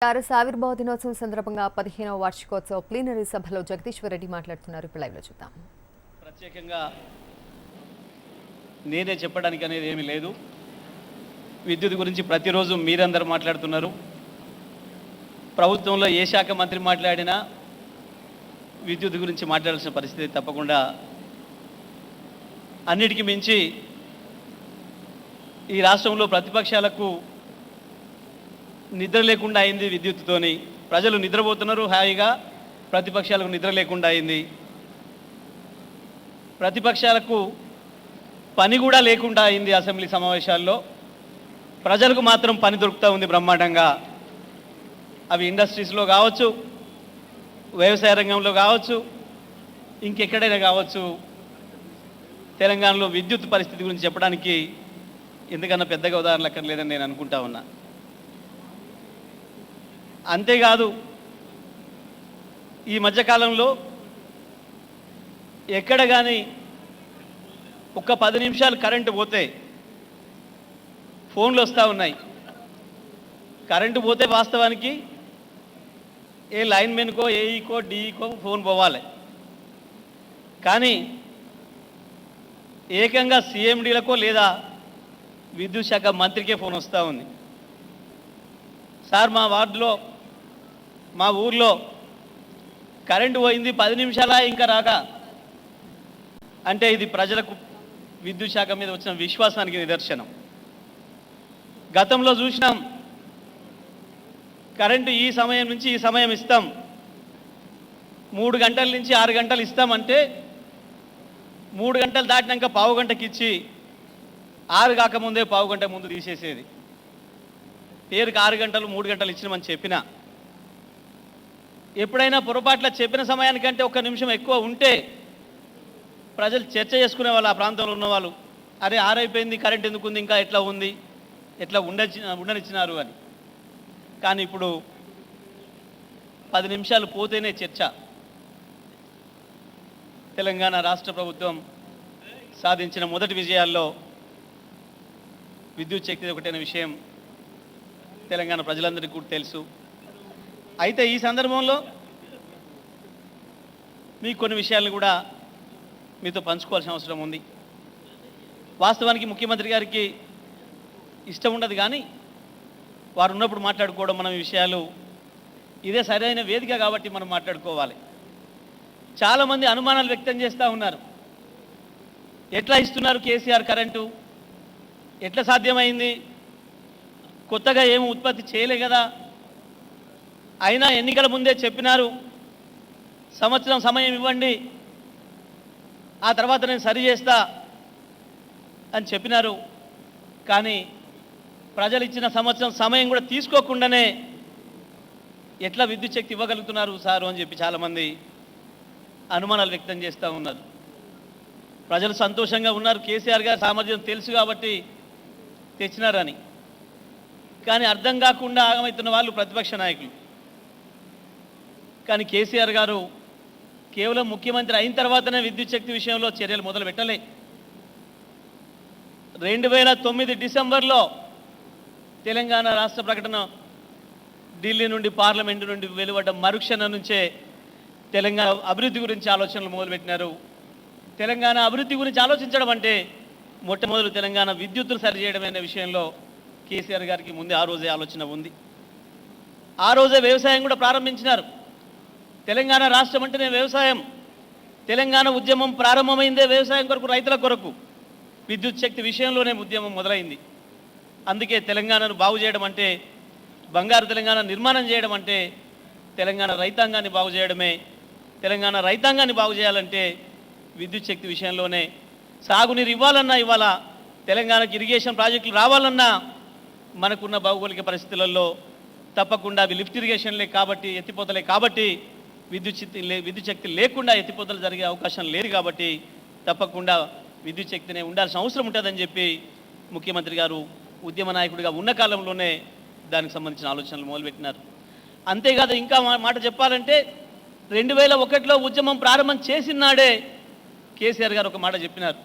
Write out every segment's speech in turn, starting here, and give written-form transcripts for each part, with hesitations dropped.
TRS ఆవిర్భావ దినోత్సవం సందర్భంగా 15వ వార్షికోత్సవ ప్లీనరీ సభలో జగదీశ్వర్ రెడ్డి మాట్లాడుతున్నారు. ఇప్పుడు లైవ్లో చూద్దాం. ప్రత్యేకంగా నేనే చెప్పడానికి అనేది ఏమీ లేదు. విద్యుత్ గురించి ప్రతిరోజు మీరందరూ మాట్లాడుతున్నారు. ప్రభుత్వంలో ఏ శాఖ మంత్రి మాట్లాడినా విద్యుత్ గురించి మాట్లాడాల్సిన పరిస్థితి తప్పకుండా. అన్నిటికీ మించి ఈ రాష్ట్రంలో ప్రతిపక్షాలకు నిద్ర లేకుండా అయింది. విద్యుత్తుతోని ప్రజలు నిద్రపోతున్నారు హాయిగా, ప్రతిపక్షాలకు నిద్ర లేకుండా అయింది. ప్రతిపక్షాలకు పని కూడా లేకుండా అయింది. అసెంబ్లీ సమావేశాల్లో ప్రజలకు మాత్రం పని దొరుకుతూ ఉంది బ్రహ్మాండంగా. అవి ఇండస్ట్రీస్లో కావచ్చు, వ్యవసాయ రంగంలో కావచ్చు, ఇంకెక్కడైనా కావచ్చు. తెలంగాణలో విద్యుత్ పరిస్థితి గురించి చెప్పడానికి ఎందుకన్నా పెద్దగా ఉదాహరణలు అక్కర్లేదని నేను అనుకుంటా ఉన్నా. అంతేకాదు, ఈ మధ్యకాలంలో ఎక్కడ కానీ ఒక్క 10 నిమిషాలు కరెంటు పోతే ఫోన్లు వస్తూ ఉన్నాయి. కరెంటు పోతే వాస్తవానికి ఏ లైన్మెన్కో, ఏఈకో, డిఈకో ఫోన్ పోవాలి. కానీ ఏకంగా సిఎండీలకో లేదా విద్యుత్ శాఖ మంత్రికే ఫోన్ వస్తూ ఉంది. సార్, మా వార్డులో, మా ఊర్లో కరెంటు పోయింది, 10 నిమిషాలా ఇంకా రాక అంటే ఇది ప్రజలకు విద్యుత్ శాఖ మీద వచ్చిన విశ్వాసానికి నిదర్శనం. గతంలో చూసినాం, కరెంటు ఈ సమయం నుంచి ఈ సమయం ఇస్తాం, 3 గంటల నుంచి 6 గంటలు ఇస్తామంటే 3 గంటలు దాటినాక పావు గంటకి ఇచ్చి 6 కాకముందే పావు గంట ముందు తీసేసేది. పేరుకి 6 గంటలు 3 గంటలు ఇచ్చినామని చెప్పినా, ఎప్పుడైనా పొరపాట్ల చెప్పిన సమయానికంటే 1 నిమిషం ఎక్కువ ఉంటే ప్రజలు చర్చ చేసుకునే వాళ్ళు, ఆ ప్రాంతంలో ఉన్నవాళ్ళు, అరే 6 అయిపోయింది, కరెంట్ ఎందుకు ఉంది, ఇంకా ఎట్లా ఉంది, ఎట్లా ఉండనిచ్చినారు అని. కానీ ఇప్పుడు 10 నిమిషాలు పోతేనే చర్చ. తెలంగాణ రాష్ట్ర ప్రభుత్వం సాధించిన మొదటి విజయాల్లో విద్యుత్ శక్తి ఒకటైన విషయం తెలంగాణ ప్రజలందరికీ కూడా తెలుసు. అయితే ఈ సందర్భంలో మీకు కొన్ని విషయాలను కూడా మీతో పంచుకోవాల్సిన అవసరం ఉంది. వాస్తవానికి ముఖ్యమంత్రి గారికి ఇష్టం ఉండదు, కానీ వారు ఉన్నప్పుడు మాట్లాడుకోవడం, మనం ఈ విషయాలు ఇదే సరైన వేదిక కాబట్టి మనం మాట్లాడుకోవాలి. చాలామంది అనుమానాలు వ్యక్తం చేస్తూ ఉన్నారు. ఎట్లా ఇస్తున్నారు కేసీఆర్ కరెంటు, ఎట్లా సాధ్యమైంది, కొత్తగా ఏమి ఉత్పత్తి చేయలే కదా, అయినా ఎన్నికల ముందే చెప్పినారు, సంవత్సరం సమయం ఇవ్వండి, ఆ తర్వాత నేను సరి చేస్తా అని చెప్పినారు. కానీ ప్రజలు ఇచ్చిన సంవత్సరం సమయం కూడా తీసుకోకుండానే ఎట్లా విద్యుత్ శక్తి ఇవ్వగలుగుతున్నారు సారు అని చెప్పి చాలామంది అనుమానాలు వ్యక్తం చేస్తూ ఉన్నారు. ప్రజలు సంతోషంగా ఉన్నారు, కేసీఆర్ గారి సామర్థ్యం తెలుసు కాబట్టి తెచ్చినారని. కానీ అర్థం కాకుండా ఆగమవుతున్న వాళ్ళు ప్రతిపక్ష నాయకులు. కానీ కేసీఆర్ గారు కేవలం ముఖ్యమంత్రి అయిన తర్వాతనే విద్యుత్ శక్తి విషయంలో చర్యలు మొదలు పెట్టలే. 2009 డిసెంబర్లో తెలంగాణ రాష్ట్ర ప్రకటన ఢిల్లీ నుండి, పార్లమెంటు నుండి వెలువడ్డ మరుక్షణం నుంచే తెలంగాణ అభివృద్ధి గురించి ఆలోచనలు మొదలుపెట్టినారు. తెలంగాణ అభివృద్ధి గురించి ఆలోచించడం అంటే మొట్టమొదటి తెలంగాణ విద్యుత్తును సరిచేయడం అనే విషయంలో కేసీఆర్ గారికి ముందే ఆ రోజే ఆలోచన ఉంది. ఆ రోజే వ్యవసాయం కూడా ప్రారంభించినారు. తెలంగాణ రాష్ట్రం అంటేనే వ్యవసాయం. తెలంగాణ ఉద్యమం ప్రారంభమైందే వ్యవసాయం కొరకు, రైతుల కొరకు. విద్యుత్ శక్తి విషయంలోనే ఉద్యమం మొదలైంది. అందుకే తెలంగాణను బాగు చేయడం అంటే, బంగారు తెలంగాణ నిర్మాణం చేయడం అంటే తెలంగాణ రైతాంగాన్ని బాగు చేయడమే. తెలంగాణ రైతాంగాన్ని బాగు చేయాలంటే విద్యుత్ శక్తి విషయంలోనే. సాగునీరు ఇవ్వాలన్నా, ఇవాళ తెలంగాణకి ఇరిగేషన్ ప్రాజెక్టులు రావాలన్నా మనకున్న భౌగోళిక పరిస్థితులలో తప్పకుండా అవి లిఫ్ట్ ఇరిగేషన్లే కాబట్టి, ఎత్తిపోతలే కాబట్టి, విద్యుత్ శక్తి లేకుండా ఎత్తిపోతలు జరిగే అవకాశం లేదు కాబట్టి తప్పకుండా విద్యుత్ శక్తినే ఉండాల్సిన అవసరం ఉంటుందని చెప్పి ముఖ్యమంత్రి గారు ఉద్యమ నాయకుడిగా ఉన్న కాలంలోనే దానికి సంబంధించిన ఆలోచనలు మొదలుపెట్టినారు. అంతేకాదు, ఇంకా మాట చెప్పాలంటే 2001లో ఉద్యమం ప్రారంభం చేసిన నాడే కేసీఆర్ గారు ఒక మాట చెప్పినారు.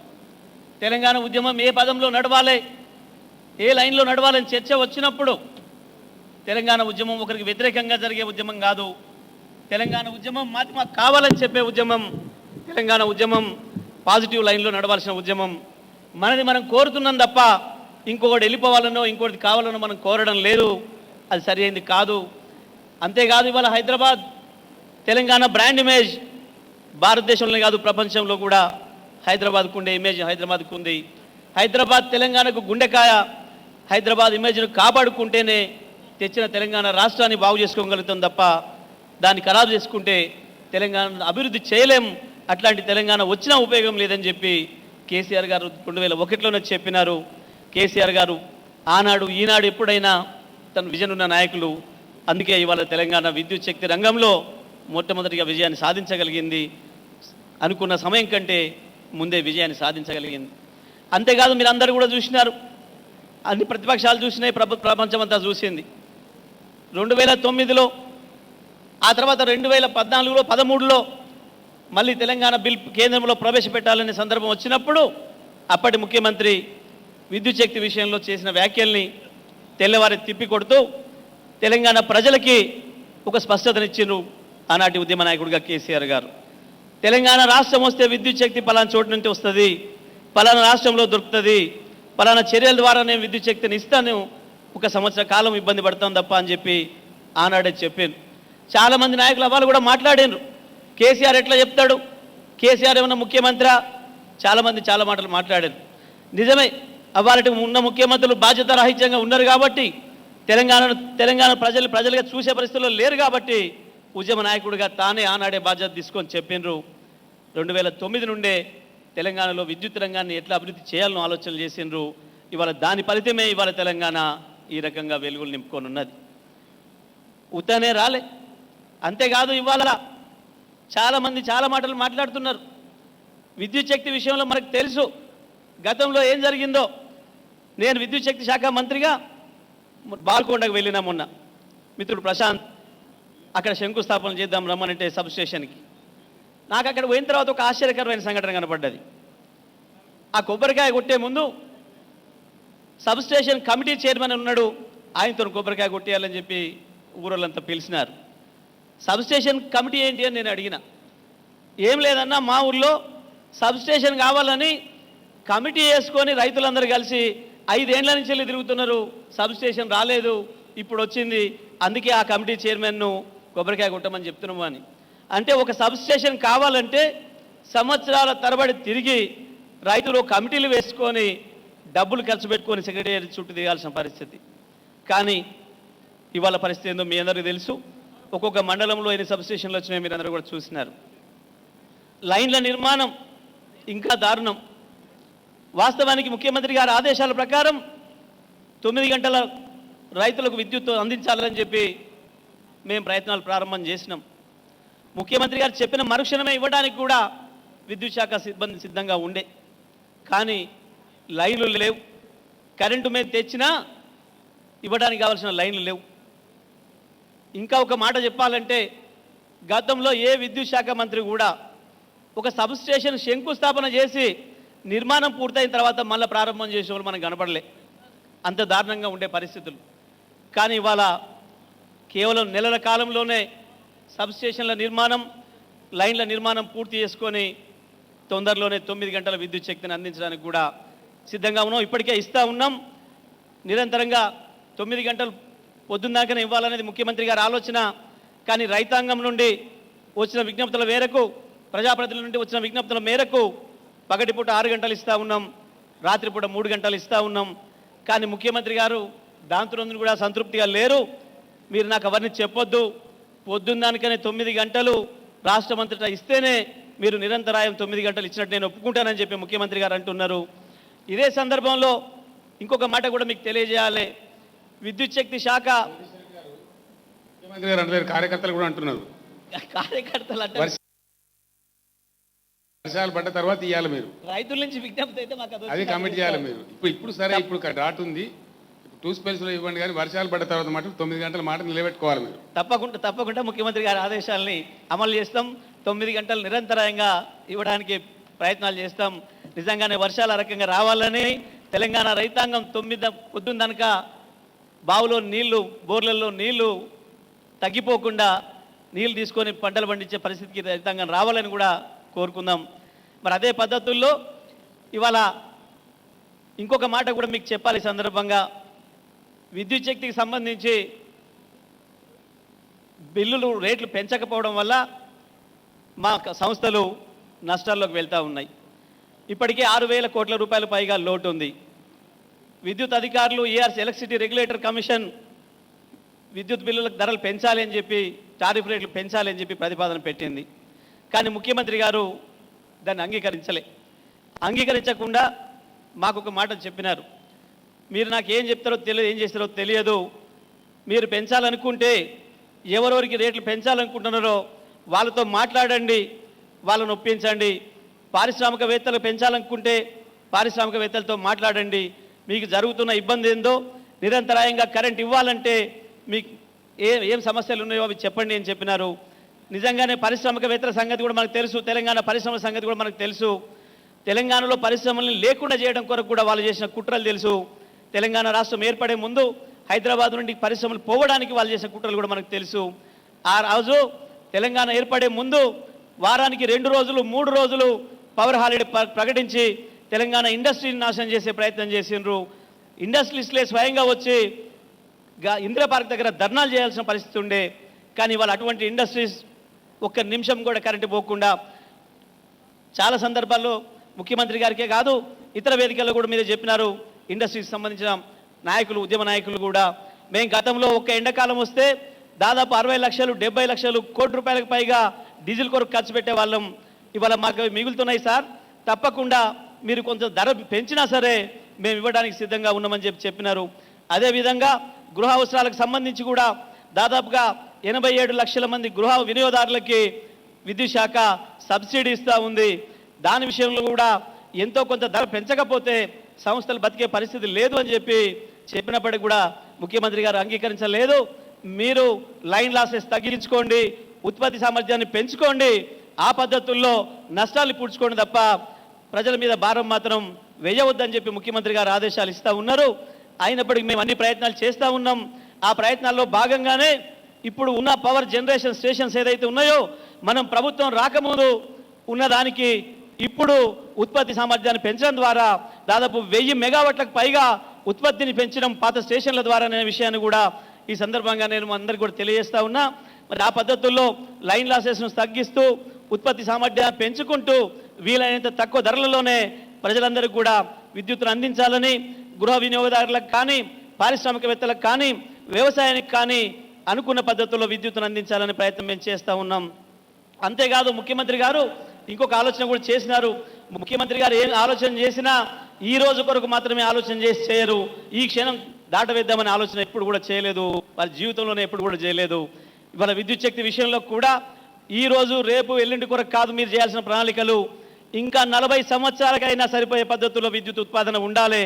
తెలంగాణ ఉద్యమం ఏ పదంలో నడవాలి, ఏ లైన్లో నడవాలని చర్చ వచ్చినప్పుడు తెలంగాణ ఉద్యమం ఒకరికి వ్యతిరేకంగా జరిగే ఉద్యమం కాదు. తెలంగాణ ఉద్యమం మాకు కావాలని చెప్పే ఉద్యమం. తెలంగాణ ఉద్యమం పాజిటివ్ లైన్లో నడవాల్సిన ఉద్యమం. మనది మనం కోరుతున్నాం తప్ప ఇంకొకటి వెళ్ళిపోవాలనో ఇంకొకటి కావాలనో మనం కోరడం లేదు. అది సరి అయింది కాదు. అంతేకాదు, ఇవాళ హైదరాబాద్ తెలంగాణ బ్రాండ్ ఇమేజ్ భారతదేశంలో కాదు ప్రపంచంలో కూడా హైదరాబాద్కు ఉండే ఇమేజ్ హైదరాబాద్కు ఉంది. హైదరాబాద్ తెలంగాణకు గుండెకాయ. హైదరాబాద్ ఇమేజ్ను కాపాడుకుంటేనే తెచ్చిన తెలంగాణ రాష్ట్రాన్ని బాగు చేసుకోగలుగుతాం తప్ప దాన్ని ఖరాబు చేసుకుంటే తెలంగాణ అభివృద్ధి చేయలేం. అట్లాంటి తెలంగాణ వచ్చినా ఉపయోగం లేదని చెప్పి కేసీఆర్ గారు 2001లోనే చెప్పినారు. కేసీఆర్ గారు ఆనాడు ఈనాడు ఎప్పుడైనా తన విజన్ ఉన్న నాయకులు. అందుకే ఇవాళ తెలంగాణ విద్యుత్ శక్తి రంగంలో మొట్టమొదటిగా విజయాన్ని సాధించగలిగింది. అనుకున్న సమయం కంటే ముందే విజయాన్ని సాధించగలిగింది. అంతేకాదు, మీరు అందరూ కూడా చూసినారు, అన్ని ప్రతిపక్షాలు చూసినాయి, ప్రపంచమంతా చూసింది. 2009లో, ఆ తర్వాత 2014లో 13లో మళ్ళీ తెలంగాణ బిల్ కేంద్రంలో ప్రవేశపెట్టాలనే సందర్భం వచ్చినప్పుడు అప్పటి ముఖ్యమంత్రి విద్యుత్ శక్తి విషయంలో చేసిన వ్యాఖ్యల్ని తెల్లవారి తిప్పికొడుతూ తెలంగాణ ప్రజలకి ఒక స్పష్టతనిచ్చిండ్రు ఆనాటి ఉద్యమ నాయకుడిగా కేసీఆర్ గారు. తెలంగాణ రాష్ట్రం వస్తే విద్యుత్ శక్తి పలానా చోటు నుంచి వస్తుంది, పలానా రాష్ట్రంలో దొరుకుతుంది, పలానా చర్యల ద్వారా నేను విద్యుత్ శక్తిని ఇస్తాను, ఒక సంవత్సర కాలం ఇబ్బంది పడతాం తప్ప అని చెప్పి ఆనాడే చెప్పాను. చాలామంది నాయకులు వాళ్ళు కూడా మాట్లాడారు. కేసీఆర్ ఎట్లా చెప్తాడు, కేసీఆర్ ఏమన్నా ముఖ్యమంత్రి? చాలామంది చాలా మాటలు మాట్లాడారు. నిజమే, అవాళటి ఉన్న ముఖ్యమంత్రులు బాధ్యత రాహిత్యంగా ఉన్నారు కాబట్టి తెలంగాణ ప్రజలుగా చూసే పరిస్థితుల్లో లేరు కాబట్టి ఉద్యమ నాయకుడిగా తానే ఆనాడే బాధ్యత తీసుకొని చెప్పిండ్రు. 2009 నుండే తెలంగాణలో విద్యుత్ రంగాన్ని ఎట్లా అభివృద్ధి చేయాలని ఆలోచనలు చేసిండ్రు. ఇవాళ దాని ఫలితమే ఇవాళ తెలంగాణ ఈ రకంగా వెలుగులు నింపుకొని ఉన్నది. ఉత్తనే రాలే. అంతేకాదు, ఇవాళ చాలామంది చాలా మాటలు మాట్లాడుతున్నారు. విద్యుత్ శక్తి విషయంలో మనకు తెలుసు గతంలో ఏం జరిగిందో. నేను విద్యుత్ శక్తి శాఖ మంత్రిగా బాల్కొండకు వెళ్ళినా మొన్న, మిత్రుడు ప్రశాంత్ అక్కడ శంకుస్థాపన చేద్దాం రమ్మనంటే సబ్ స్టేషన్కి. నాకు అక్కడ పోయిన తర్వాత ఒక ఆశ్చర్యకరమైన సంఘటన కనపడ్డది. ఆ కొబ్బరికాయ కొట్టే ముందు సబ్ స్టేషన్ కమిటీ చైర్మన్ ఉన్నాడు, ఆయనతో కొబ్బరికాయ కొట్టేయాలని చెప్పి ఊరోళ్ళంతా పిలిచినారు. సబ్ స్టేషన్ కమిటీ ఏంటి అని నేను అడిగిన. ఏం లేదన్నా, మా ఊళ్ళో సబ్ స్టేషన్ కావాలని కమిటీ వేసుకొని రైతులందరూ కలిసి 5 ఏళ్ల నుంచి వెళ్ళి తిరుగుతున్నారు, సబ్ స్టేషన్ రాలేదు, ఇప్పుడు వచ్చింది, అందుకే ఆ కమిటీ చైర్మన్ను కొబ్బరికాయ కొట్టమని చెప్తున్నాము అని. అంటే ఒక సబ్ స్టేషన్ కావాలంటే సంవత్సరాల తరబడి తిరిగి రైతులు కమిటీలు వేసుకొని డబ్బులు ఖర్చు పెట్టుకొని సెక్రటేరియట్ చుట్టూ దిగాల్సిన పరిస్థితి. కానీ ఇవాళ పరిస్థితి ఏందో మీ అందరికీ తెలుసు. ఒక్కొక్క మండలంలో ఎన్ని సబ్ స్టేషన్లు వచ్చినాయో మీరు అందరూ కూడా చూసినారు. లైన్ల నిర్మాణం ఇంకా దారుణం. వాస్తవానికి ముఖ్యమంత్రి గారి ఆదేశాల ప్రకారం 9 గంటల రైతులకు విద్యుత్ అందించాలని చెప్పి మేము ప్రయత్నాలు ప్రారంభం చేసినాం. ముఖ్యమంత్రి గారు చెప్పిన మరుక్షణమే ఇవ్వడానికి కూడా విద్యుత్ శాఖ సిబ్బంది సిద్ధంగా ఉండే. కానీ లైన్లు లేవు. కరెంటు మీద తెచ్చినా ఇవ్వడానికి కావాల్సిన లైన్లు లేవు. ఇంకా ఒక మాట చెప్పాలంటే, గతంలో ఏ విద్యుత్ శాఖ మంత్రి కూడా ఒక సబ్ స్టేషన్ శంకుస్థాపన చేసి నిర్మాణం పూర్తయిన తర్వాత మళ్ళీ ప్రారంభం చేసే వాళ్ళు మనకు కనపడలే. అంత దారుణంగా ఉండే పరిస్థితులు. కానీ ఇవాళ కేవలం నెలల కాలంలోనే సబ్ స్టేషన్ల నిర్మాణం, లైన్ల నిర్మాణం పూర్తి చేసుకొని తొందరలోనే 9 గంటల విద్యుత్ శక్తిని అందించడానికి కూడా సిద్ధంగా ఉన్నాం. ఇప్పటికే ఇస్తూ ఉన్నాం. నిరంతరంగా 9 గంటలు పొద్దున్నాకనే ఇవ్వాలనేది ముఖ్యమంత్రి గారి ఆలోచన. కానీ రైతాంగం నుండి వచ్చిన విజ్ఞప్తుల మేరకు, ప్రజాప్రతినిధుల నుండి వచ్చిన విజ్ఞప్తుల మేరకు పగటిపూట 6 గంటలు ఇస్తూ ఉన్నాం, రాత్రిపూట 3 గంటలు ఇస్తూ ఉన్నాం. కానీ ముఖ్యమంత్రి గారు దాంతో కూడా సంతృప్తిగా లేరు. మీరు నాకు అవన్నీ చెప్పొద్దు, పొద్దున్నానికనే 9 గంటలు రాష్ట్రమంతటా ఇస్తేనే మీరు నిరంతరాయం 9 గంటలు ఇచ్చినట్టు నేను ఒప్పుకుంటానని చెప్పి ముఖ్యమంత్రి గారు అంటున్నారు. ఇదే సందర్భంలో ఇంకొక మాట కూడా మీకు తెలియజేయాలి. విద్యుత్ శక్తి శాఖ ముఖ్యమంత్రి గారు అంటలేరు, కార్యకర్తలు కూడా అంటున్నారు. కార్యకర్తలు అంటే వర్షాలు పడ్డ తర్వాత ఇవ్వాలి మీరు, రైతుల నుంచి విజ్ఞప్తి అయితే మాకు అది కమిట్ చేయాలి మీరు. ఇప్పుడు సరే, ఇప్పుడు డాట్ ఉంది, 2 స్పెల్స్లో ఇవ్వండి. కానీ వర్షాలు పడ్డ తర్వాత మాట 9 గంటల మాట నిలబెట్టుకోవాలి మీరు. తప్పకుండా ముఖ్యమంత్రి గారి ఆదేశాలని అమలు చేస్తాం. 9 గంటలు నిరంతరాయంగా ఇవ్వడానికి ప్రయత్నాలు చేస్తాం. నిజంగానే వర్షాలు ఆ రకంగా రావాలని తెలంగాణ రైతాంగం పొద్దున్న కనుక బావులో నీళ్లు బోర్లలో నీళ్లు తగ్గిపోకుండా నీళ్లు తీసుకొని పంటలు పండించే పరిస్థితికి రైతాంగం రావాలని కూడా కోరుకుందాం. మరి అదే పద్ధతుల్లో ఇవాళ ఇంకొక మాట కూడా మీకు చెప్పాలి. ఈ సందర్భంగా విద్యుత్ శక్తికి సంబంధించి బిల్లులు రేట్లు పెంచకపోవడం వల్ల మా సంస్థలు నష్టాల్లోకి వెళ్తూ ఉన్నాయి. ఇప్పటికే 6,000 కోట్ల రూపాయల పైగా లోటు ఉంది. విద్యుత్ అధికారులు ఏఆర్సీ ఎలక్ట్రిసిటీ రెగ్యులేటర్ కమిషన్ విద్యుత్ బిల్లుల ధరలు పెంచాలి అని చెప్పి టారిఫ్ రేట్లు పెంచాలి అని చెప్పి ప్రతిపాదన పెట్టింది. కానీ ముఖ్యమంత్రి గారు దాన్ని అంగీకరించకుండా మాకు ఒక మాట చెప్పినారు. మీరు నాకు ఏం చెప్తారో తెలియదు, ఏం చేస్తారో తెలియదు. మీరు పెంచాలనుకుంటే ఎవరెవరికి రేట్లు పెంచాలనుకుంటున్నారో వాళ్ళతో మాట్లాడండి, వాళ్ళను ఒప్పించండి. పారిశ్రామికవేత్తలు పెంచాలనుకుంటే పారిశ్రామికవేత్తలతో మాట్లాడండి. మీకు జరుగుతున్న ఇబ్బంది ఏందో, నిరంతరాయంగా కరెంట్ ఇవ్వాలంటే మీకు ఏం సమస్యలు ఉన్నాయో అవి చెప్పండి అని చెప్పినారు. నిజంగానే పారిశ్రామికవేత్తల సంగతి కూడా మనకు తెలుసు, తెలంగాణ పరిశ్రమల సంగతి కూడా మనకు తెలుసు. తెలంగాణలో పరిశ్రమల్ని లేకుండా చేయడం కొరకు కూడా వాళ్ళు చేసిన కుట్రలు తెలుసు. తెలంగాణ రాష్ట్రం ఏర్పడే ముందు హైదరాబాద్ నుండి పరిశ్రమలు పోవడానికి వాళ్ళు చేసిన కుట్రలు కూడా మనకు తెలుసు. ఆ రోజు తెలంగాణ ఏర్పడే ముందు వారానికి 2 రోజులు 3 రోజులు పవర్ హాలిడే ప్రకటించి తెలంగాణ ఇండస్ట్రీని నాశనం చేసే ప్రయత్నం చేసిండ్రు. ఇండస్ట్రియలిస్టులే స్వయంగా వచ్చి ఇందిరా పార్క్ దగ్గర ధర్నాలు చేయాల్సిన పరిస్థితి ఉండే. కానీ వాళ్ళు అటువంటి ఇండస్ట్రీస్ ఒక్క నిమిషం కూడా కరెంటు పోకుండా చాలా సందర్భాల్లో ముఖ్యమంత్రి గారికే కాదు ఇతర వేదికల్లో కూడా మీరు చెప్పినారు. ఇండస్ట్రీకి సంబంధించిన నాయకులు, ఉద్యమ నాయకులు కూడా మేము గతంలో ఒక్క ఎండాకాలం వస్తే దాదాపు 60 లక్షలు 70 లక్షలు కోటి రూపాయలకు పైగా డీజిల్ కొరకు ఖర్చు పెట్టే వాళ్ళం. ఇవాళ మాకు మిగులుతున్నాయి సార్, తప్పకుండా మీరు కొంచెం ధర పెంచినా సరే మేము ఇవ్వడానికి సిద్ధంగా ఉన్నామని చెప్పినారు. అదేవిధంగా గృహ అవసరాలకు సంబంధించి కూడా దాదాపుగా 87 లక్షల మంది గృహ వినియోగదారులకి విద్యుత్ శాఖ సబ్సిడీ ఇస్తూ ఉంది. దాని విషయంలో కూడా ఎంతో కొంత ధర పెంచకపోతే సంస్థలు బతికే పరిస్థితి లేదు అని చెప్పినప్పటికీ కూడా ముఖ్యమంత్రి గారు అంగీకరించలేదు. మీరు లైన్ లాసెస్ తగ్గించుకోండి, ఉత్పత్తి సామర్థ్యాన్ని పెంచుకోండి, ఆ పద్ధతుల్లో నష్టాలు పూడ్చుకోండి తప్ప ప్రజల మీద భారం మాత్రం వేయవద్దని చెప్పి ముఖ్యమంత్రి గారు ఆదేశాలు ఇస్తూ ఉన్నారు. అయినప్పటికీ మేము అన్ని ప్రయత్నాలు చేస్తూ ఉన్నాం. ఆ ప్రయత్నాల్లో భాగంగానే ఇప్పుడు ఉన్న పవర్ జనరేషన్ స్టేషన్స్ ఏదైతే ఉన్నాయో మనం ప్రభుత్వం రాకముందు ఉన్నదానికి ఇప్పుడు ఉత్పత్తి సామర్థ్యాన్ని పెంచడం ద్వారా దాదాపు 1000 మెగావాట్లకు పైగా ఉత్పత్తిని పెంచడం పాత స్టేషన్ల ద్వారా అనే విషయాన్ని కూడా ఈ సందర్భంగా నేను అందరికీ కూడా తెలియజేస్తా ఉన్నా. మరి ఆ పద్ధతుల్లో లైన్ లాసెస్ను తగ్గిస్తూ ఉత్పత్తి సామర్థ్యాన్ని పెంచుకుంటూ వీలైనంత తక్కువ ధరలలోనే ప్రజలందరికీ కూడా విద్యుత్తును అందించాలని, గృహ వినియోగదారులకు కానీ పారిశ్రామికవేత్తలకు కానీ వ్యవసాయానికి కానీ అనుకున్న పద్ధతుల్లో విద్యుత్తును అందించాలనే ప్రయత్నం మేము చేస్తూ ఉన్నాం. అంతేకాదు ముఖ్యమంత్రి గారు ఇంకొక ఆలోచన కూడా చేసినారు. ముఖ్యమంత్రి గారు ఏం ఆలోచన చేసినా ఈ రోజు కొరకు మాత్రమే ఆలోచన చేయరు. ఈ క్షణం దాటవేద్దామనే ఆలోచన ఎప్పుడు కూడా చేయలేదు, వారి జీవితంలోనే ఎప్పుడు కూడా చేయలేదు. ఇవాళ విద్యుత్ శక్తి విషయంలో కూడా ఈ రోజు రేపు ఎల్లుండి కొరకు కాదు మీరు చేయాల్సిన ప్రణాళికలు. ఇంకా 40 సంవత్సరాలకైనా సరిపోయే పద్ధతుల్లో విద్యుత్ ఉత్పాదన ఉండాలి.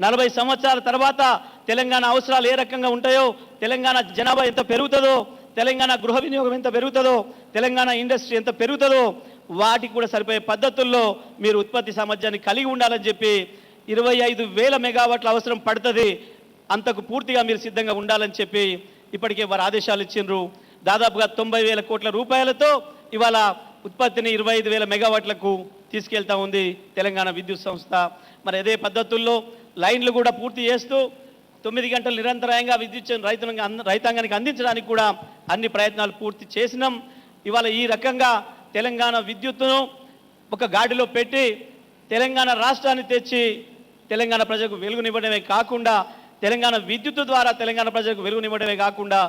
40 సంవత్సరాల తర్వాత తెలంగాణ అవసరాలు ఏ రకంగా ఉంటాయో, తెలంగాణ జనాభా ఎంత పెరుగుతుందో, తెలంగాణ గృహ వినియోగం ఎంత పెరుగుతుందో, తెలంగాణ ఇండస్ట్రీ ఎంత పెరుగుతుందో వాటికి కూడా సరిపోయే పద్ధతుల్లో మీరు ఉత్పత్తి సామర్థ్యాన్ని కలిగి ఉండాలని చెప్పి 25,000 మెగావాట్ల అవసరం పడుతుంది. అంతకు పూర్తిగా మీరు సిద్ధంగా ఉండాలని చెప్పి ఇప్పటికే వారు ఆదేశాలు ఇచ్చిండ్రు. దాదాపుగా 90,000 కోట్ల రూపాయలతో ఇవాళ ఉత్పత్తిని 25,000 మెగావాట్లకు తీసుకెళ్తా ఉంది తెలంగాణ విద్యుత్ సంస్థ. మరి అదే పద్ధతుల్లో లైన్లు కూడా పూర్తి చేస్తూ 9 గంటలు నిరంతరాయంగా విద్యుత్ రైతాంగానికి అందించడానికి కూడా అన్ని ప్రయత్నాలు పూర్తి చేసినాం. ఇవాళ ఈ రకంగా తెలంగాణ విద్యుత్తును ఒక గాడిలో పెట్టి తెలంగాణ రాష్ట్రాన్ని తెచ్చి తెలంగాణ ప్రజలకు వెలుగునివ్వడమే కాకుండా, తెలంగాణ విద్యుత్తు ద్వారా తెలంగాణ ప్రజలకు వెలుగునివ్వడమే కాకుండా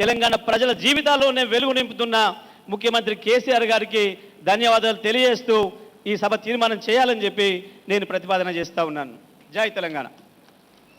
తెలంగాణ ప్రజల జీవితాల్లోనే వెలుగు నింపుతున్న ముఖ్యమంత్రి కేసీఆర్ గారికి ధన్యవాదాలు తెలియజేస్తూ ఈ సభ తీర్మానం చేయాలని చెప్పి నేను ప్రతిపాదన చేస్తూ ఉన్నాను. జై తెలంగాణ.